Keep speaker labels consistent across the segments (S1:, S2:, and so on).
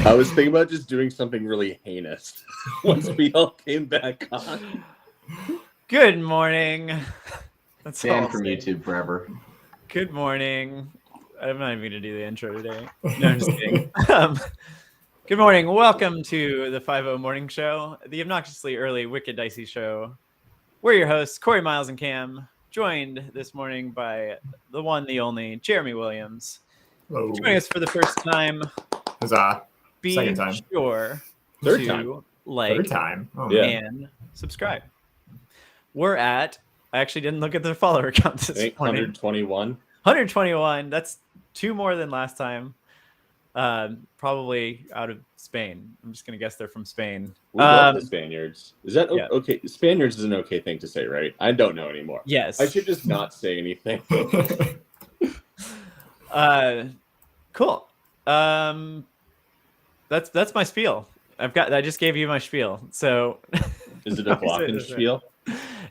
S1: I was thinking about just doing something really heinous once we all came back on.
S2: Good morning.
S3: That's banned from YouTube forever.
S2: Good morning. I'm not even going to do the intro today. No, I'm just kidding. Good morning. Welcome to the 5-0 Morning Show, the obnoxiously early Wicked Dicey show. We're your hosts, Korey, Miles, and Cam, joined this morning by the one, the only, Jeremy Williams.
S4: Hello.
S2: Joining us for the first time.
S4: Huzzah.
S2: Be
S4: Second time.
S2: sure
S1: Third
S2: to
S1: time.
S2: like
S4: Third time. Oh,
S1: Yeah.
S2: and subscribe. We're at, I actually didn't look at the follower count this morning.
S1: 121.
S2: 121. That's 2 more than last time. Probably out of Spain. I'm just gonna guess they're from Spain.
S1: We love the Spaniards. Is that
S2: yeah.
S1: okay? Spaniards is an okay thing to say, right? I don't know anymore.
S2: Yes.
S1: I should just not say anything.
S2: Cool. That's my spiel. I just gave you my spiel. So
S1: Is it a glockenspiel?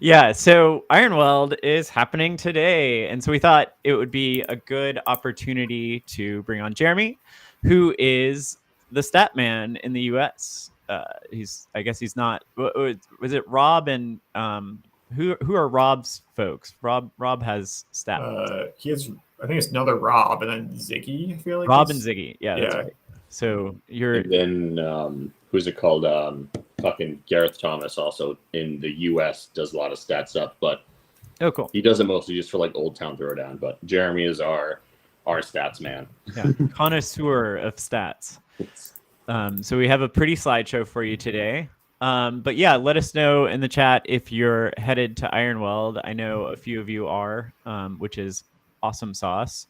S2: Yeah, so Ironweld is happening today, and so we thought it would be a good opportunity to bring on Jeremy, who is the stat man in the US. I guess he's not. Was it Rob and who are Rob's folks? Rob has stat.
S4: He has, I think it's another Rob and then Ziggy. I feel like
S2: Rob and Ziggy. Yeah, that's
S4: Yeah.
S2: right. So you're
S1: And then who's it called? Fucking Gareth Thomas also in the US does a lot of stat stuff, but
S2: oh cool.
S1: he does it mostly just for like Old Town Throwdown. But Jeremy is our stats man.
S2: Yeah, connoisseur of stats. So we have a pretty slideshow for you today. But yeah, let us know in the chat if you're headed to Ironweld. I know a few of you are, which is awesome sauce.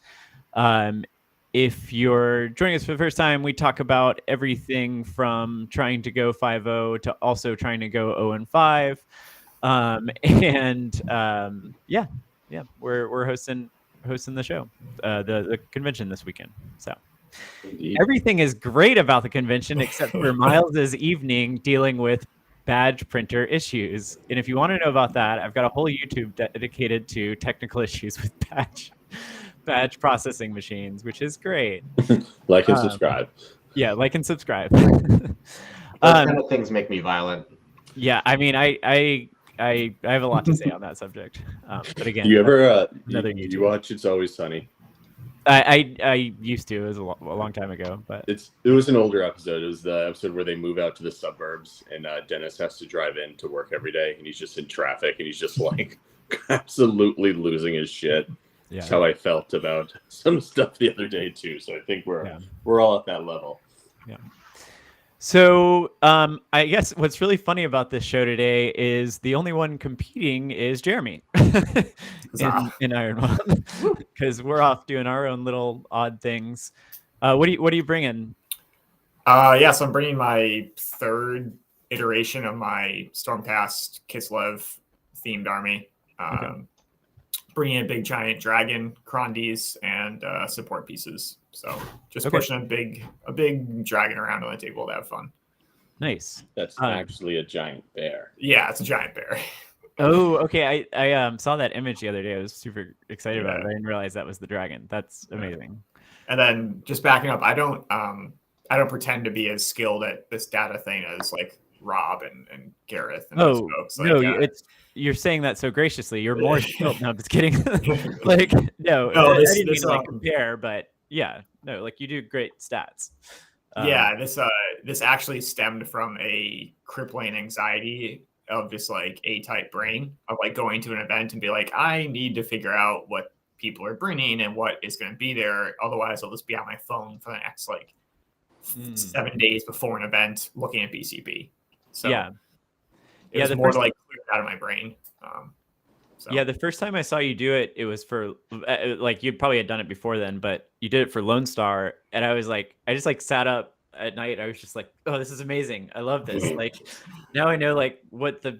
S2: If you're joining us for the first time, we talk about everything from trying to go 5-0 to also trying to go 0-5. Yeah, we're hosting the show, the convention this weekend. So
S1: Indeed.
S2: everything is great about the convention except for Miles's evening dealing with badge printer issues. And if you want to know about that, I've got a whole YouTube dedicated to technical issues with badge processing machines, which is great.
S1: Like and subscribe.
S2: Yeah, like and subscribe.
S3: Those kind of things make me violent.
S2: Yeah, I mean, I have a lot to say on that subject. But again,
S1: You ever
S2: another
S1: you
S2: YouTube.
S1: watch It's Always Sunny?
S2: I used to. It was a long time ago, but
S1: It was an older episode. It was the episode where they move out to the suburbs and Dennis has to drive in to work every day and he's just in traffic and he's just like absolutely losing his shit.
S2: yeah.
S1: That's how I felt about some stuff the other day too. So I think we're all at that level.
S2: Yeah. So I guess what's really funny about this show today is the only one competing is Jeremy in Ironweld, because we're off doing our own little odd things. What are you bringing?
S4: So I'm bringing my third iteration of my Stormcast Kislev themed army. Bringing in a big giant dragon, Krondies, and support pieces. So just pushing a big dragon around on the table to have fun.
S2: Nice.
S1: That's actually a giant bear.
S4: Yeah, it's a giant bear.
S2: Oh, okay. I saw that image the other day. I was super excited about it. I didn't realize that was the dragon. That's amazing.
S4: And then just backing up, I don't pretend to be as skilled at this data thing as like Rob and Gareth and those folks. Like,
S2: no, you're saying that so graciously. You're more skilled. No, I'm just kidding. Like, no, I didn't mean to like compare, but yeah, no, like you do great stats.
S4: This actually stemmed from a crippling anxiety of just like A-type brain of like going to an event and be like, I need to figure out what people are bringing and what is going to be there. Otherwise, I'll just be on my phone for the next like 7 days before an event looking at BCB. So it was more to like clear it out of my brain.
S2: Yeah, the first time I saw you do it, it was for like you probably had done it before then, but you did it for Lone Star, and I just like sat up at night. I was just like, oh, this is amazing. I love this. Like now I know like what the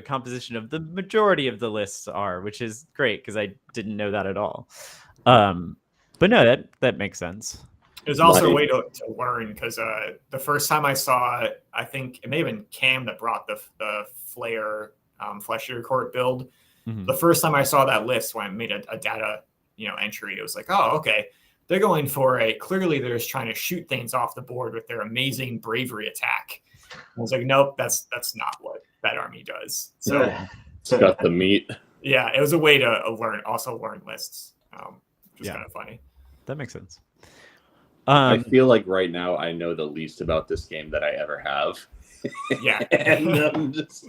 S2: composition of the majority of the lists are, which is great because I didn't know that at all. But no, that makes sense.
S4: There's also a way to learn because the first time I saw it, I think it may have been Cam that brought the Flare Flesh Eater Court build. The first time I saw that list when I made a data, entry, it was like, oh, okay. They're going for clearly they're just trying to shoot things off the board with their amazing bravery attack. I was like, nope, that's not what that army does. So
S1: it's got the meat.
S4: Yeah, it was a way to learn lists. Which is kind of funny.
S2: That makes sense.
S1: I feel like right now I know the least about this game that I ever have.
S4: Yeah.
S1: And I'm just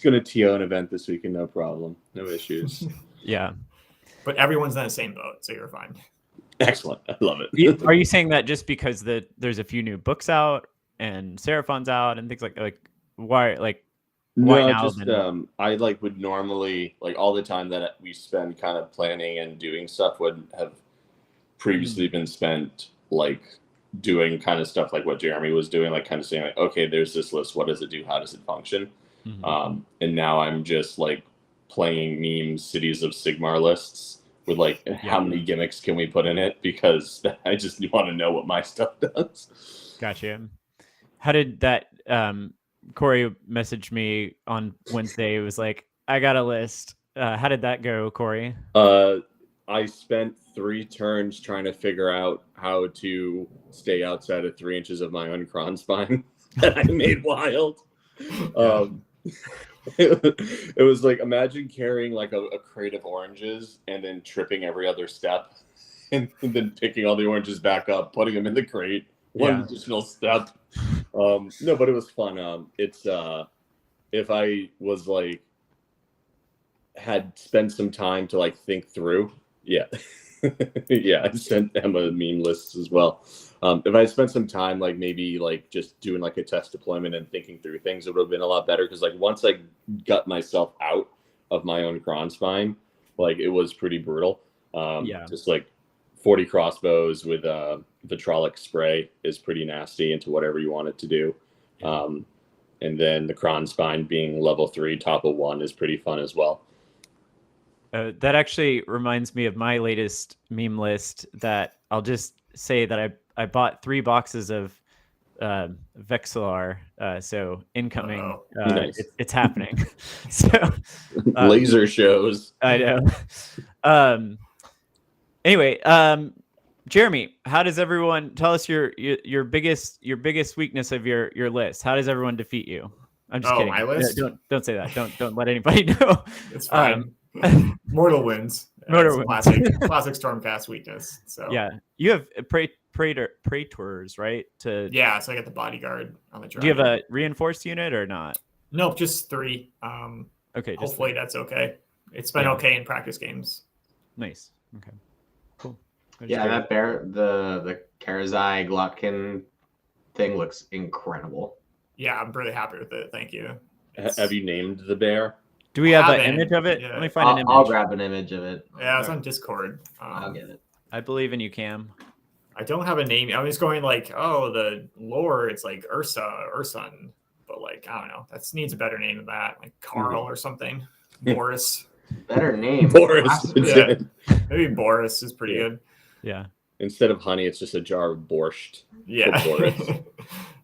S1: going to TO an event this weekend, no problem. No issues.
S2: Yeah.
S4: But everyone's in the same boat, so you're fine.
S1: Excellent. I love it.
S2: Are you saying that just because there's a few new books out and Seraphon's out and things like why
S1: No,
S2: now
S1: just
S2: then?
S1: I would normally all the time that we spend kind of planning and doing stuff would have previously been spent doing kind of stuff like what Jeremy was doing, kind of saying okay, there's this list, what does it do, how does it function? And now I'm just playing meme Cities of Sigmar lists with how many gimmicks can we put in it, because I just want to know what my stuff does.
S2: Gotcha. How did that Korey messaged me on Wednesday? It was like, I got a list. How did that go, Korey?
S1: I spent 3 turns trying to figure out how to stay outside of 3 inches of my own cron spine that I made wild. It was imagine carrying a crate of oranges and then tripping every other step and then picking all the oranges back up, putting them in the crate, one additional step. No, but it was fun. It's if I was had spent some time to think through. Yeah. I sent Emma meme lists as well. If I spent some time maybe just doing a test deployment and thinking through things, it would have been a lot better, because once I got myself out of my own cron spine, it was pretty brutal. Just 40 crossbows with vitrolic spray is pretty nasty into whatever you want it to do. And then the cron spine being level 3 top of 1 is pretty fun as well.
S2: That actually reminds me of my latest meme list, that I'll just say that I bought 3 boxes of Vexillar, so incoming.
S1: Nice.
S2: It's happening. So
S1: laser shows.
S2: I know. Anyway, Jeremy, how does everyone tell us your biggest weakness of your list? How does everyone defeat you? I'm just kidding.
S4: My list?
S2: Don't say that. Don't let anybody know.
S4: It's fine. Mortal wins.
S2: Mortal wins.
S4: Classic Stormcast weakness. So
S2: yeah, you have praetors, right?
S4: So I get the bodyguard on the dragon.
S2: Do you have a reinforced unit or not?
S4: Nope, just 3.
S2: Okay.
S4: Hopefully that's okay. It's been okay in practice games.
S2: Nice. Okay. Cool.
S3: That bear, the Karazai Glotkin thing looks incredible.
S4: Yeah, I'm really happy with it. Thank you.
S1: Have you named the bear?
S2: Do we have an image of it?
S4: Yeah.
S2: Let me find an image.
S3: I'll grab an image of it.
S4: Yeah, it's on Discord.
S3: I'll get it.
S2: I believe in you, Cam.
S4: I don't have a name. I'm just going the lore. It's Ursun, but I don't know. That needs a better name than that, Carl or something. Boris.
S3: Better name.
S1: Boris.
S4: Yeah. Maybe Boris is pretty good.
S2: Yeah.
S1: Instead of honey, it's just a jar of borscht.
S4: Yeah.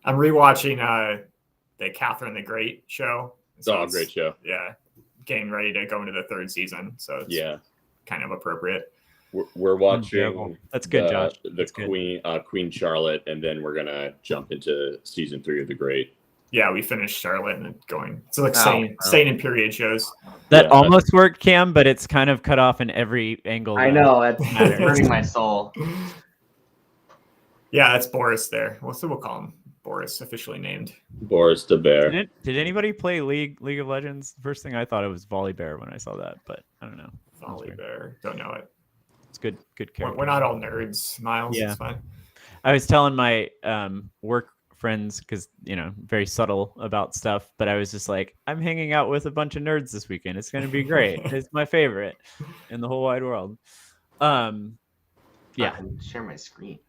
S4: I'm rewatching the Catherine the Great show. So
S1: great show.
S4: Yeah. Getting ready to go into the 3rd season. So it's kind of appropriate.
S1: We're watching
S2: That's good, Josh.
S1: The Queen Charlotte, and then we're gonna jump into season 3 of The Great.
S4: Yeah, we finished Charlotte and going. So staying in period shows.
S2: That almost worked, Cam, but it's kind of cut off in every angle.
S3: I know, it's hurting my soul.
S4: Yeah, that's Boris there. We'll call him Boris, officially named.
S1: Boris the Bear.
S2: Did anybody play League of Legends? The first thing I thought it was Volley Bear when I saw that, but I don't know.
S4: Volley Bear. Don't know it.
S2: It's good character.
S4: We're not all nerds, Miles.
S2: Yeah.
S4: It's fine.
S2: I was telling my work friends, because very subtle about stuff, but I was just like, I'm hanging out with a bunch of nerds this weekend. It's going to be great. It's my favorite in the whole wide world.
S3: I can share my screen.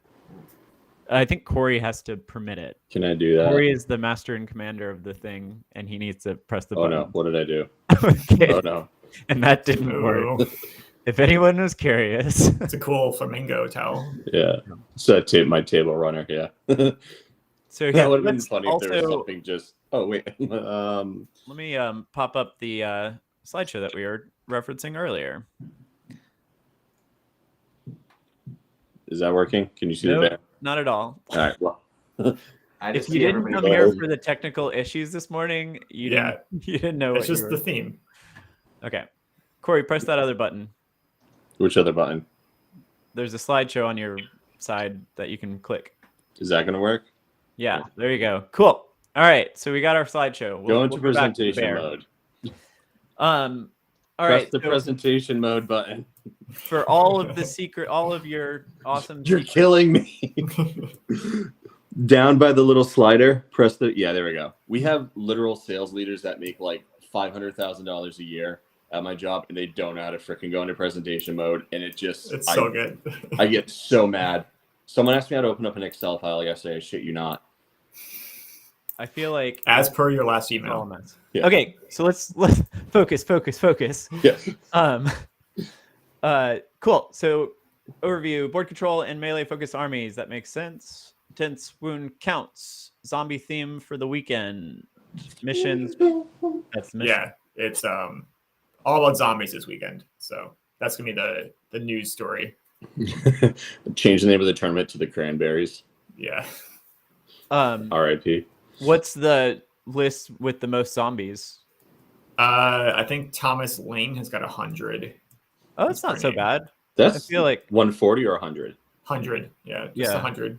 S2: I think Korey has to permit it.
S1: Can I do that?
S2: Korey is the master and commander of the thing, and he needs to press the button.
S1: Oh no! What did I do?
S2: Okay.
S1: Oh no!
S2: And that didn't work. If anyone was curious,
S4: it's a cool flamingo towel.
S1: Yeah, so my table runner. Yeah.
S2: So
S1: that would have been funny if there was something just. Oh wait.
S2: Let me pop up the slideshow that we were referencing earlier.
S1: Is that working? Can you see
S2: Nope,
S1: the banner?
S2: not at all.
S1: All right. Well,
S3: I
S2: If
S3: just
S2: you
S3: see
S2: didn't
S3: everybody
S2: come here for the technical issues this morning, you didn't know
S4: It's
S2: what
S4: just
S2: you
S4: the
S2: were.
S4: theme.
S2: Okay, Corey, press that other button.
S1: which other button?
S2: There's a slideshow on your side that you can click.
S1: Is that going to work?
S2: Yeah, there you go. Cool. All right, so we got our slideshow.
S1: Go into
S2: go back to the
S1: presentation
S2: bear.
S1: mode.
S2: All
S1: Press
S2: right.
S1: the
S2: so
S1: presentation mode button.
S2: for all of your awesome.
S1: You're
S2: secret-
S1: killing me. Down by the little slider, press the. Yeah, there we go. We have literal sales leaders that make like $500,000 a year at my job, and they don't know how to freaking go into presentation mode, and it just.
S4: It's so good.
S1: I get so mad. Someone asked me how to open up an Excel file yesterday. I shit you not.
S2: I feel like
S4: As per your last
S2: it's all a
S4: email.
S2: mess.
S1: Yeah.
S2: Okay, so let's focus.
S1: Yes.
S2: Cool. So overview: board control and melee focused armies. That makes sense. Tense wound counts. Zombie theme for the weekend. Missions. That's the mission.
S4: Yeah, it's all about zombies this weekend. So that's gonna be the news story.
S1: Change the name of the tournament to the Cranberries.
S4: Yeah.
S1: R.I.P.
S2: What's the list with the most zombies?
S4: I think Thomas Lane has got 100.
S2: Oh, it's not so
S4: pretty-
S2: bad.
S1: That's
S2: I feel like
S1: 140 or 100.
S4: 100. Yeah, just
S2: Yeah.
S4: 100.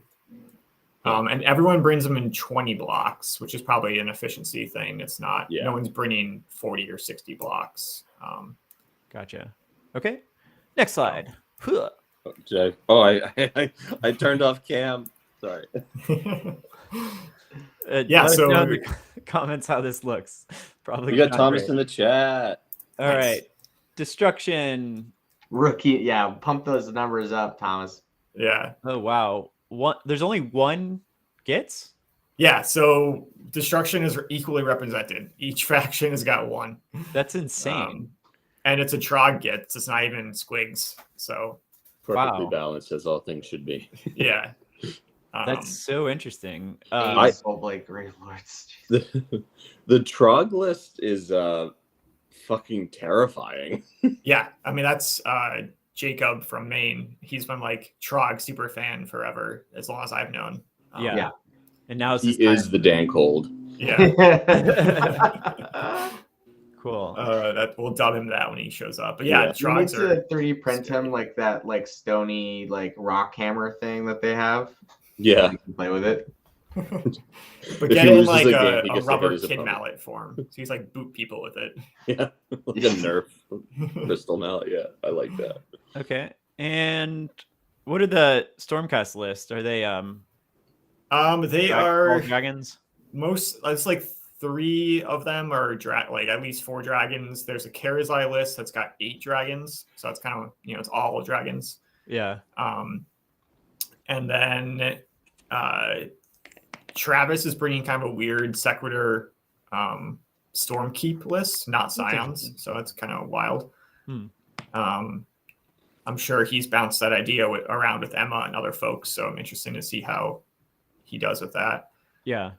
S4: And everyone brings them in 20 blocks, which is probably an efficiency thing. It's not.
S1: Yeah.
S4: No one's bringing 40 or 60 blocks.
S2: Gotcha. Okay. Next slide. Huh.
S1: I turned off cam. Sorry.
S4: Yeah,
S2: Let us
S4: so-
S2: know in the comments how this looks. Probably
S1: We got
S2: not
S1: Thomas
S2: great.
S1: in the chat.
S2: All
S4: Nice.
S2: right. Destruction.
S3: Rookie, yeah, pump those numbers up, Thomas.
S4: Yeah.
S2: Oh wow. There's only one gets?
S4: Yeah. So destruction is equally represented. Each faction has got one.
S2: That's insane.
S4: And it's a Trog gets. It's not even squigs. So
S1: Perfectly
S2: Wow.
S1: balanced as all things should be.
S4: yeah.
S2: That's so interesting.
S3: Soulblight Gravelords.
S1: The Trog list is fucking terrifying.
S4: Yeah. I mean, that's Jacob from Maine. He's been like Trog super fan forever, as long as I've known.
S2: Yeah.
S3: Yeah.
S2: And now it's
S1: He is the Dan Cold.
S4: Yeah.
S2: cool.
S4: That we'll dub him that when he shows up. But
S1: Yeah.
S4: yeah,
S3: You need
S4: Trogs
S3: to
S4: are
S3: 3D print him like that, like stony, like rock hammer thing that they have.
S1: Yeah.
S3: You can play with it.
S4: but
S1: If
S4: get
S1: he
S4: it in
S1: loses
S4: like
S1: a game, he
S4: a
S1: gets to hit
S4: rubber
S1: his
S4: kid
S1: opponent.
S4: mallet form. So he's like boot people with it.
S1: Yeah. Like a Nerf crystal mallet. Yeah. I like that.
S2: Okay. And what are the Stormcast list? Are they
S4: They
S2: all
S4: are
S2: dragons?
S4: it's like 3 of them are like at least 4 dragons. There's a Karazai list that's got 8 dragons. So that's kind of, it's all dragons.
S2: Yeah.
S4: And then Travis is bringing kind of a weird Sequitur Stormkeep list, not Scions. So that's kind of wild. I'm sure he's bounced that idea around with Emma and other folks. So I'm interested to see how he does with that.
S2: Yeah.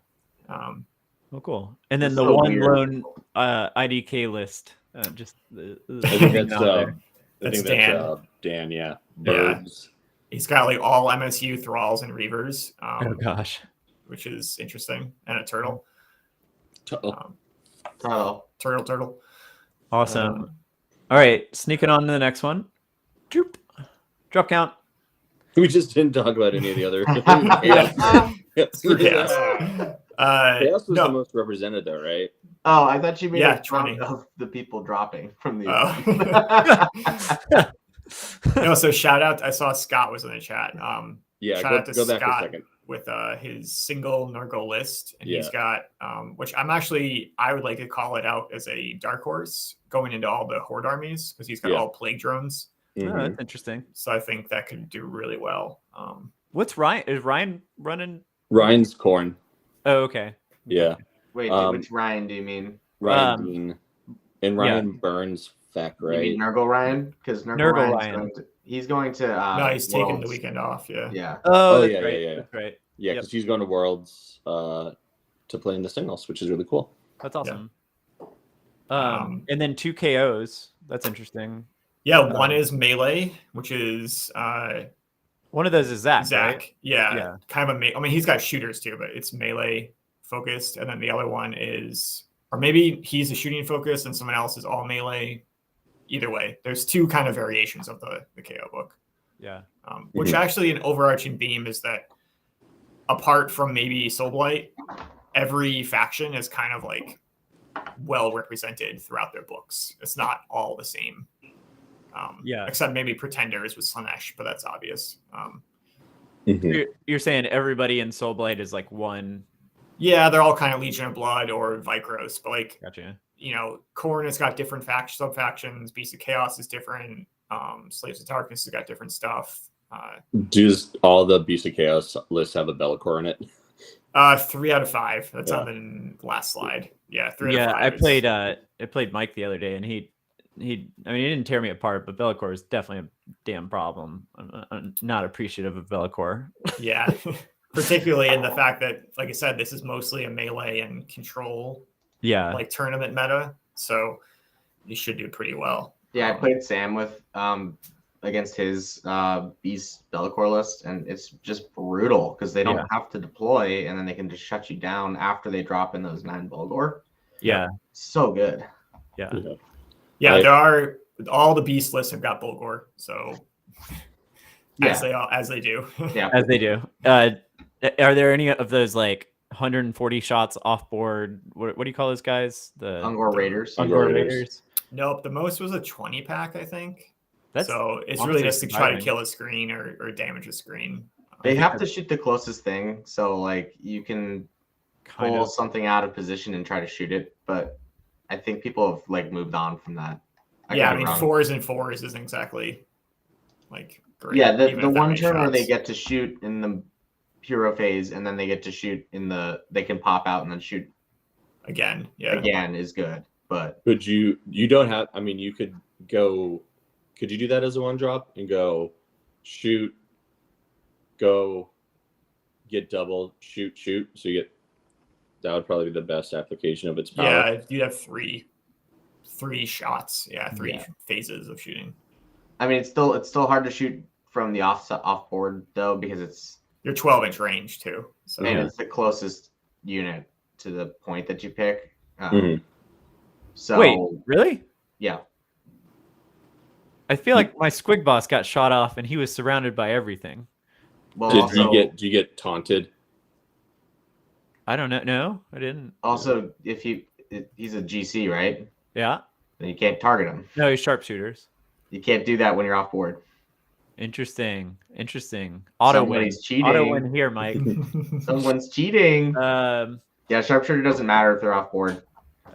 S4: Um,
S2: Oh, cool. And then
S3: It's
S2: the
S3: so
S2: one
S3: weird.
S2: lone IDK list. Just
S1: I think that's
S2: out there.
S4: That's Dan.
S1: Dan, yeah.
S4: Yeah.
S1: Birds.
S4: he's got like all MSU thralls and reavers,
S2: Oh gosh.
S4: which is interesting, and a turtle. Turtle.
S2: Awesome. All right, sneaking on to the next one. Droop. Drop count.
S1: We just didn't talk about any of the other.
S4: Screw chaos.
S1: Chaos was
S4: No.
S1: the most represented, though, right?
S3: Oh, I thought you made
S4: Yeah,
S3: a count
S4: 20.
S3: of the people dropping from the.
S4: Oh. No, so shout out. I saw Scott was in the chat.
S1: Yeah,
S4: Shout out to
S1: go back
S4: Scott
S1: a second.
S4: with his single Nurgle list, and he's
S1: Yeah.
S4: got which I would like to call it out as a dark horse going into all the horde armies, because he's got
S1: Yeah.
S4: all plague drones.
S2: Oh,
S1: Mhm.
S2: that's interesting.
S4: So I think that could do really well.
S2: What's Ryan? Is Ryan running?
S1: Ryan's corn.
S2: Oh, okay.
S1: Yeah.
S3: Wait,
S1: Um,
S3: which Ryan do you mean?
S1: Ryan Dean. And Ryan Burns Feck,
S3: You
S1: right?
S3: mean Nurgle Ryan? Because
S2: Nurgle
S3: Ryan's
S2: Ryan.
S3: he's going to.
S4: No, he's taking the
S3: Worlds.
S4: weekend off. Yeah.
S3: Yeah.
S2: Oh,
S1: Oh,
S2: that's
S1: yeah,
S2: right.
S1: yeah.
S2: That's right.
S1: Yeah,
S2: Yep.
S1: because he's going to Worlds to play in the singles, which is really cool.
S2: That's awesome. And then 2 KOs. That's interesting.
S4: Yeah, one is melee, which is
S2: one of those is Zach. Right?
S4: Yeah, kind of I mean, he's got shooters too, but it's melee focused, and then the other one is, or maybe he's a shooting focus and someone else is all melee. Either way, there's 2 kind of variations of the KO book.
S2: Yeah.
S4: Which actually an overarching theme is that apart from maybe Soulblight, every faction is kind of like well represented throughout their books. It's not all the same. Except maybe Pretenders with Slanesh, but that's obvious.
S2: You're saying everybody in Soulblight is like one.
S4: Yeah, they're all kind of Legion of Blood or Vikros, but like,
S2: gotcha.
S4: You know, Korn has got different sub factions. Beast of Chaos is different. Slaves of Darkness has got different stuff.
S1: Does all the Beast of Chaos lists have a Be'lakor in it?
S4: 3 out of 5. That's on the last slide. Yeah, 3 out of 5.
S2: I played Mike the other day, and he I mean, he didn't tear me apart, but Be'lakor is definitely a damn problem. I'm not appreciative of Be'lakor.
S4: Yeah, particularly in the fact that, like I said, this is mostly a melee and control.
S2: Yeah,
S4: like tournament meta, so you should do pretty well.
S3: Yeah, I played Sam with against his Beast Be'lakor list, and it's just brutal because they don't have to deploy, and then they can just shut you down after they drop in those 9 Bulgor.
S2: Yeah,
S3: so good.
S2: Yeah,
S4: there are all the Beast lists have got Bulgor, so as they do.
S3: Yeah,
S2: as they do. Are there any of those like 140 shots off board? What do you call those guys? The
S3: Ungor Raiders.
S2: Ungor Raiders.
S4: Nope, the most was a 20 pack, I think. So it's
S2: honestly
S4: really just to try to
S2: surprising.
S4: kill a screen or damage a screen.
S3: They have to shoot the closest thing, so like you can pull something out of position and try to shoot it, but I think people have like moved on from that.
S4: I mean, 4s and 4s isn't exactly like great.
S3: Yeah, the one turn where they get to shoot in the hero phase and then they get to shoot in they can pop out and then shoot
S4: again
S3: is good. But
S1: you don't have, I mean, you could go, could you do that as a 1-drop and go shoot, go get double, shoot? So you get, that would probably be the best application of its power.
S4: Yeah, you'd have three shots. Yeah, 3 phases of shooting.
S3: I mean, it's still hard to shoot from the off board though, because
S4: you're 12-inch range too. So
S3: and it's the closest unit to the point that you pick. So
S2: wait, really?
S3: Yeah.
S2: I feel like my Squig boss got shot off and he was surrounded by everything.
S1: Well, did you get taunted?
S2: I don't know. No, I didn't.
S3: Also, if he's a GC, right?
S2: Yeah.
S3: Then you can't target him.
S2: No, he's sharpshooters.
S3: You can't do that when you're off board.
S2: Interesting. Auto win.
S3: Cheating.
S2: Auto win here, Mike.
S3: Someone's cheating. Yeah, sharpshooter doesn't matter if they're off board.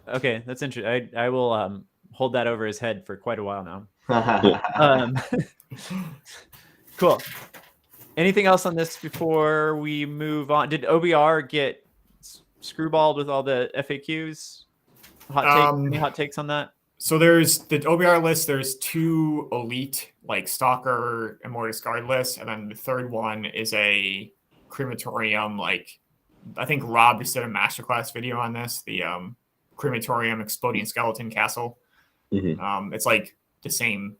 S2: Okay, that's interesting. I will hold that over his head for quite a while now. Cool. Anything else on this before we move on? Did OBR get screwballed with all the FAQs? Any hot takes on that?
S4: So there's the OBR list. There's 2 elite, like Stalker and Mortis Guard lists, and then the third one is a crematorium. Like, I think Rob just did a masterclass video on this. The crematorium exploding skeleton castle. It's like the same.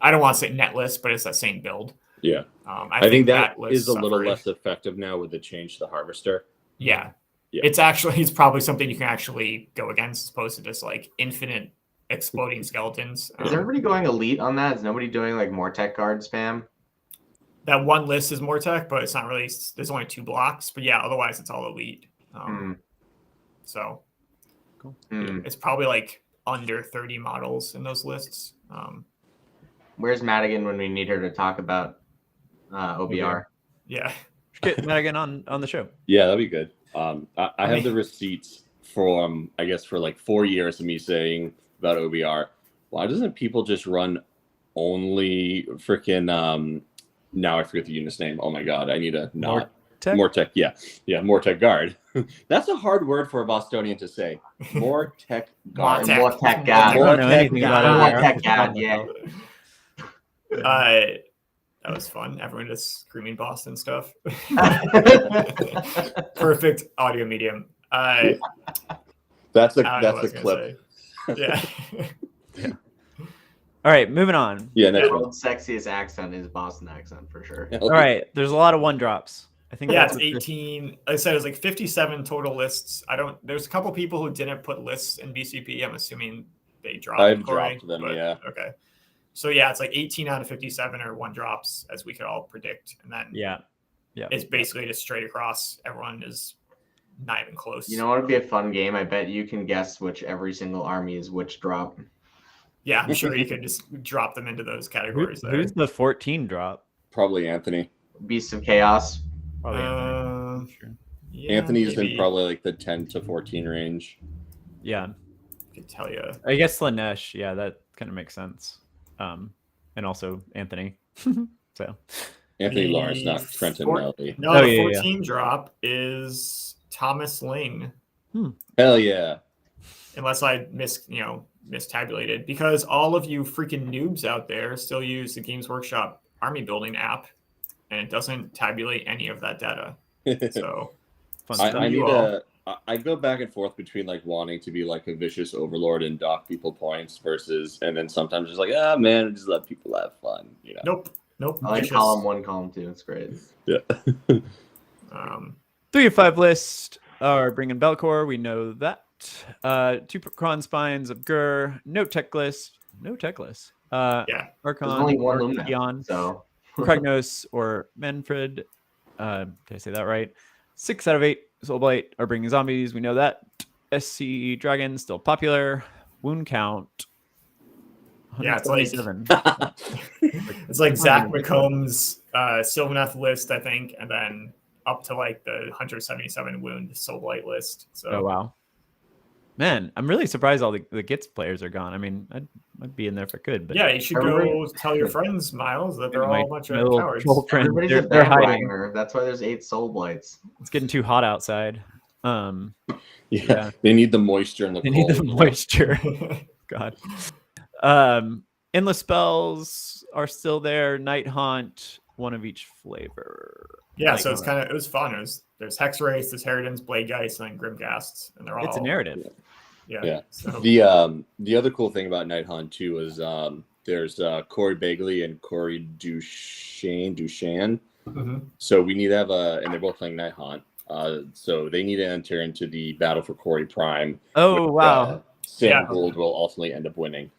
S4: I don't want to say net list, but it's that same build.
S1: Yeah, I think that is a little less effective now with the change to the harvester.
S4: Yeah. It's probably something you can actually go against, as opposed to just like infinite exploding skeletons.
S3: Is everybody going elite on that? Is nobody doing like Mortec guard spam?
S4: That one list is Mortec, but it's not really. There's only 2 blocks, but yeah, otherwise it's all elite. So
S2: cool.
S4: It's probably like under 30 models in those lists.
S3: Where's Madigan when we need her to talk about OBR?
S4: Yeah.
S2: Get Madigan on the show.
S1: Yeah, that'd be good. I have the receipts from, I guess, for like 4 years of me saying about OBR. Why doesn't people just run only freaking, now I forget the unit's name. Oh my God, I need a not. Mortec, yeah, Mortec guard. That's a hard word for a Bostonian to say. Mortec guard.
S3: Mortec guard.
S2: I don't know anything about it.
S3: Mortec guard, yeah.
S4: That was fun. Everyone just screaming Boston stuff. Perfect audio medium.
S1: That's a clip.
S4: Yeah.
S2: All right, moving on.
S1: Yeah, next
S3: The
S1: one.
S3: world's sexiest accent is Boston accent for sure.
S2: All right, there's a lot of one drops. I think
S4: Yeah,
S2: that's
S4: it's 18. Like I said, it was like 57 total lists. There's a couple people who didn't put lists in BCP. I'm assuming they dropped.
S1: I've
S4: Korey,
S1: dropped them,
S4: but,
S1: yeah.
S4: Okay. So yeah, it's like 18 out of 57 are one drops, as we could all predict. And then
S2: Yeah.
S4: it's basically just straight across. Everyone is not even close.
S3: You know what would be a fun game? I bet you can guess which every single army is which drop.
S4: Yeah, I'm sure you could just drop them into those categories.
S2: Who's the 14 drop?
S1: Probably Anthony.
S3: Beasts of Chaos.
S2: Probably Sure.
S4: Yeah,
S1: Anthony's
S4: maybe.
S1: in probably like the 10 to 14 range.
S2: Yeah.
S4: I could tell you.
S2: I guess Lanesh. Yeah, that kind of makes sense. And also Anthony. So
S1: Anthony
S4: The
S1: Lawrence, not Trenton Melly.
S4: No,
S2: Oh,
S4: the
S2: yeah,
S4: 14 drop is Thomas Ling.
S1: Hell yeah.
S4: Unless I mistabulated, because all of you freaking noobs out there still use the Games Workshop army building app, and it doesn't tabulate any of that data. So
S2: fun
S1: I
S2: stuff.
S1: need
S4: You all.
S1: I go back and forth between like wanting to be like a vicious overlord and dock people points versus, and then sometimes just like, man, just let people have fun. You know?
S4: Nope.
S3: I like
S4: Vicious.
S3: column 1, column 2. It's great.
S1: Yeah.
S2: 3 of 5 list are bringing Belcor. We know that. 2 cron spines of Gur. No tech list.
S4: Yeah.
S2: Archon,
S3: There's only one
S2: Archeon,
S3: Lumina, so
S2: Kragnos, or Manfred. Did I say that right? 6 out of 8 Soulblight are bringing zombies. We know that. SC Dragon still popular. Wound count.
S4: Yeah, it's like
S2: 177.
S4: it's like Zach McComb's Sylvaneth list, I think, and then up to like the 177 wound Soulblight list. So
S2: Oh wow, man, I'm really surprised all the Gits players are gone. I mean, I'd be in there if I could, but
S4: yeah, you should go tell your friends, Miles, that they're all a bunch
S2: my
S4: of
S2: little
S4: cowards.
S2: troll friends,
S3: everybody's a
S2: they're hiding.
S3: bandwagoner. That's why there's 8 Soulblights.
S2: It's getting too hot outside. Yeah.
S1: They need the moisture and the
S2: They
S1: cold.
S2: need the moisture. God. Endless spells are still there. Night Haunt, one of each flavor.
S4: Yeah, so it was fun. There's Hex Race, there's Herodins, Blade Geist, and then Grimghasts, and they're all.
S2: It's a narrative.
S1: Yeah.
S4: So,
S1: The other cool thing about Night Hunt too is there's Corey Bagley and Corey Duchesne. So we need to have and they're both playing Night Hunt. So they need to enter into the battle for Corey Prime.
S2: Oh wow.
S1: Sam Gould will ultimately end up winning.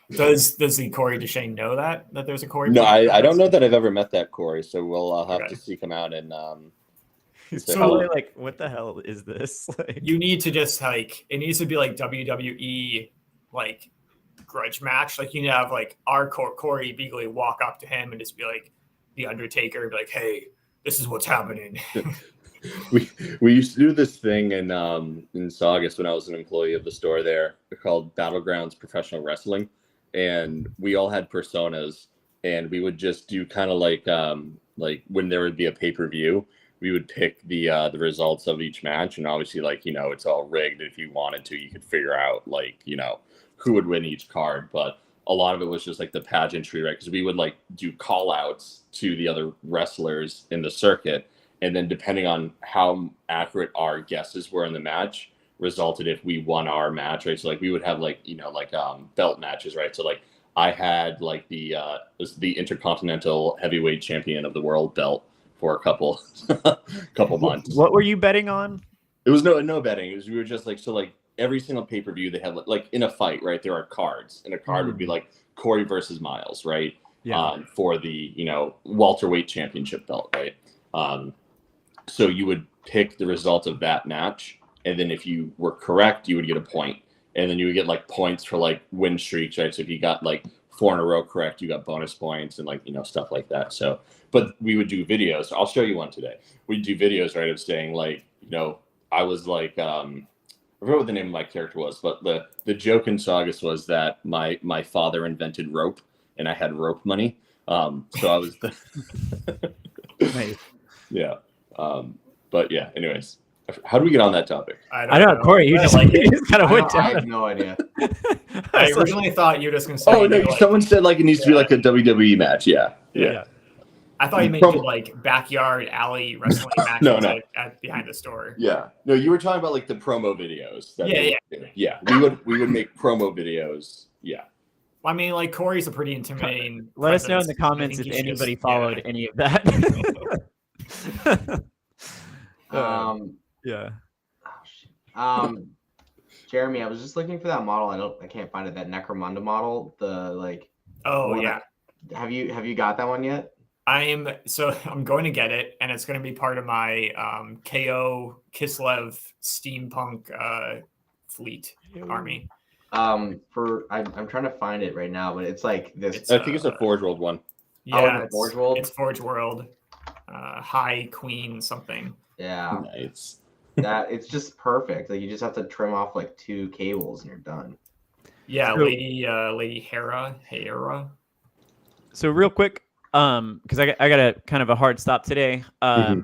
S4: Does the Corey Duchesne know that there's a Corey?
S1: No, I don't know that I've ever met that Corey, so we'll have
S4: Okay.
S1: to seek him out and
S2: He's
S4: So-
S2: probably like, what the hell is this? Like,
S4: You need to just like it needs to be like WWE like grudge match. Like you need to have like our Corey Beagley walk up to him and just be like the Undertaker, be like, hey, this is what's happening.
S1: we used to do this thing in Saugus when I was an employee of the store there called Battlegrounds Professional Wrestling, and we all had personas, and we would just do kind of like when there would be a pay-per-view, we would pick the results of each match, and obviously it's all rigged. If you wanted to, you could figure out who would win each card, but a lot of it was just like the pageantry, right? Because we would do call outs to the other wrestlers in the circuit. And then depending on how accurate our guesses were in the match resulted if we won our match, right? So we would have belt matches, right? So I had the Intercontinental Heavyweight Champion of the World belt for a couple months.
S2: what were you betting on?
S1: It was no betting. It was we were just every single pay-per-view they have in a fight, right? There are cards, and a card would be Corey versus Miles, right?
S2: Yeah.
S1: For the welterweight championship belt, right? So you would pick the result of that match, and then if you were correct, you would get a point, and then you would get points for win streaks, right? So if you got 4 in a row correct, you got bonus points and stuff like that. So, but we would do videos. I'll show you one today. We'd do videos, right, of saying I was I forgot what the name of my character was, but the joke in Saugus was that my father invented rope, and I had rope money. So I was
S2: Nice.
S1: yeah. But yeah, anyways, how do we get on that topic?
S2: I don't know, Corey. You just, you just kind of went
S3: I
S2: down.
S3: have no idea.
S4: I originally thought you were just gonna say.
S1: Oh no, someone said it needs to be a WWE match. Yeah.
S4: I thought you meant do like backyard alley wrestling matches
S1: No.
S4: at behind the store.
S1: Yeah. No, you were talking about like the promo videos. Yeah. We would make promo videos. Yeah.
S4: Well, I mean, like Korey's a pretty intimidating.
S2: Let us know in the
S4: presence.
S2: comments
S4: I
S2: if
S4: think he should
S2: anybody
S4: just-
S2: followed
S4: yeah.
S2: any of that. Yeah.
S3: Jeremy, I was just looking for that model. I can't find it. That Necromunda model. The like.
S4: Oh
S3: one-
S4: yeah.
S3: Have you got that one yet?
S4: I'm going to get it, and it's going to be part of my KO Kislev steampunk fleet army.
S3: I'm trying to find it right now, but it's like this.
S1: I think it's a Forge World one.
S4: Yeah,
S3: it's Forge World?
S4: It's Forge World. High Queen something.
S3: Yeah,
S1: Nice.
S3: that it's just perfect. Like you just have to trim off like 2 cables and you're done.
S4: Yeah,
S2: So-
S4: Lady Hera.
S2: So real quick, because I got a kind of a hard stop today. I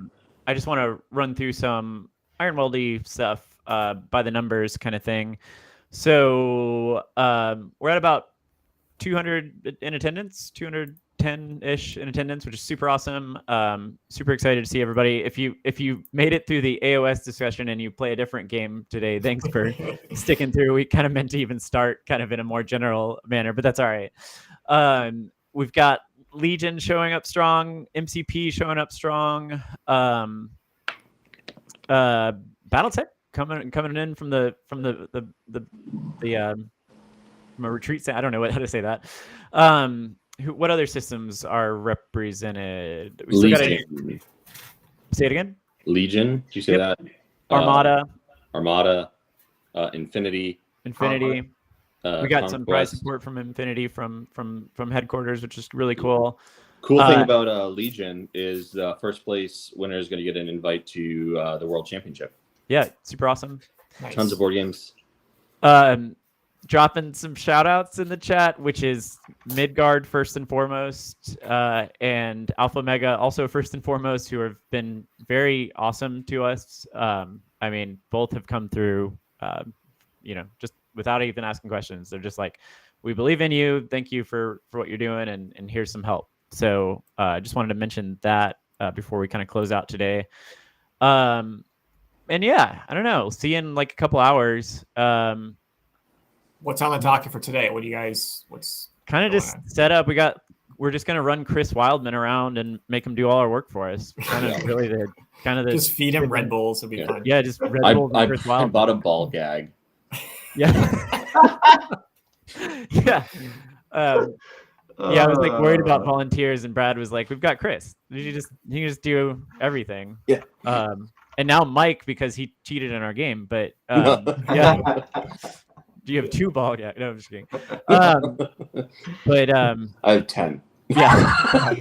S2: just want to run through some Ironweldy stuff by the numbers kind of thing. So we're at about 200 in attendance, 210-ish in attendance, which is super awesome. Super excited to see everybody. If you made it through the AOS discussion and you play a different game today, thanks for sticking through. We kind of meant to even start kind of in a more general manner, but that's all right. We've got Legion showing up strong, MCP showing up strong, BattleTech coming in from a retreat. I don't know how to say that. What other systems are represented? We still
S1: Legion.
S2: Say it again.
S1: Legion. Did you say that?
S2: Armada.
S1: Infinity.
S2: We got some prize support from Infinity from headquarters, which is really cool.
S1: Cool thing about Legion is the first place winner is going to get an invite to the World Championship.
S2: Yeah, super awesome.
S4: Nice.
S1: Tons of board games.
S2: Dropping some shout outs in the chat, which is Midgard first and foremost, and Alpha Mega also first and foremost, who have been very awesome to us. I mean, both have come through, just without even asking questions. They're just like, we believe in you. Thank you for what you're doing, and here's some help. So I just wanted to mention that before we kind of close out today. And yeah, I don't know. See you in like a couple hours.
S4: What's on the docket for today? What's
S2: kind of just set up? We're just gonna run Chris Wildman around and make him do all our work for us. Kind of really
S4: just feed him Red Bulls. It'll be fun.
S2: Yeah, just Red Bulls and Chris
S1: I
S2: Wildman.
S1: bought a ball gag.
S2: Yeah. Yeah. Yeah, I was like worried about volunteers, and Brad was like, "We've got Chris. You can just do everything."
S1: Yeah.
S2: And now Mike, because he cheated in our game, but yeah. Do you have 2 ball gags? No, I'm just kidding. But
S1: I have 10.
S2: yeah.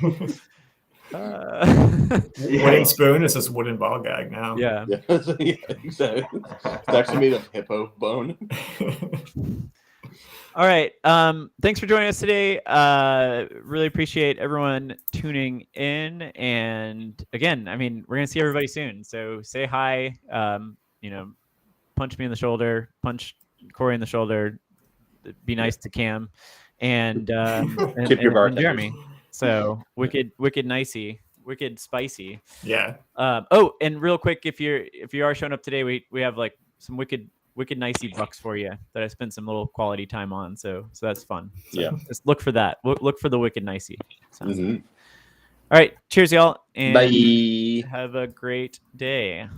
S4: Wooden spoon is this wooden ball gag now.
S2: Yeah.
S1: Yeah, exactly. It's actually made of hippo bone.
S2: All right. Thanks for joining us today. Really appreciate everyone tuning in. And again, I mean, we're gonna see everybody soon. So say hi. Punch me in the shoulder. Punch Korey in the shoulder. Be nice to Cam, and
S1: Tip your bartenders.
S2: Jeremy. So wicked nicey, wicked spicy.
S4: Yeah.
S2: Oh, and real quick, if you are showing up today, we have like some wicked nicey bucks for you that I spent some little quality time on. So that's fun. So
S1: Yeah.
S2: just look for that. Look for the wicked nicey. So.
S1: Mm-hmm.
S2: All right. Cheers, y'all. And
S1: Bye.
S2: have a great day.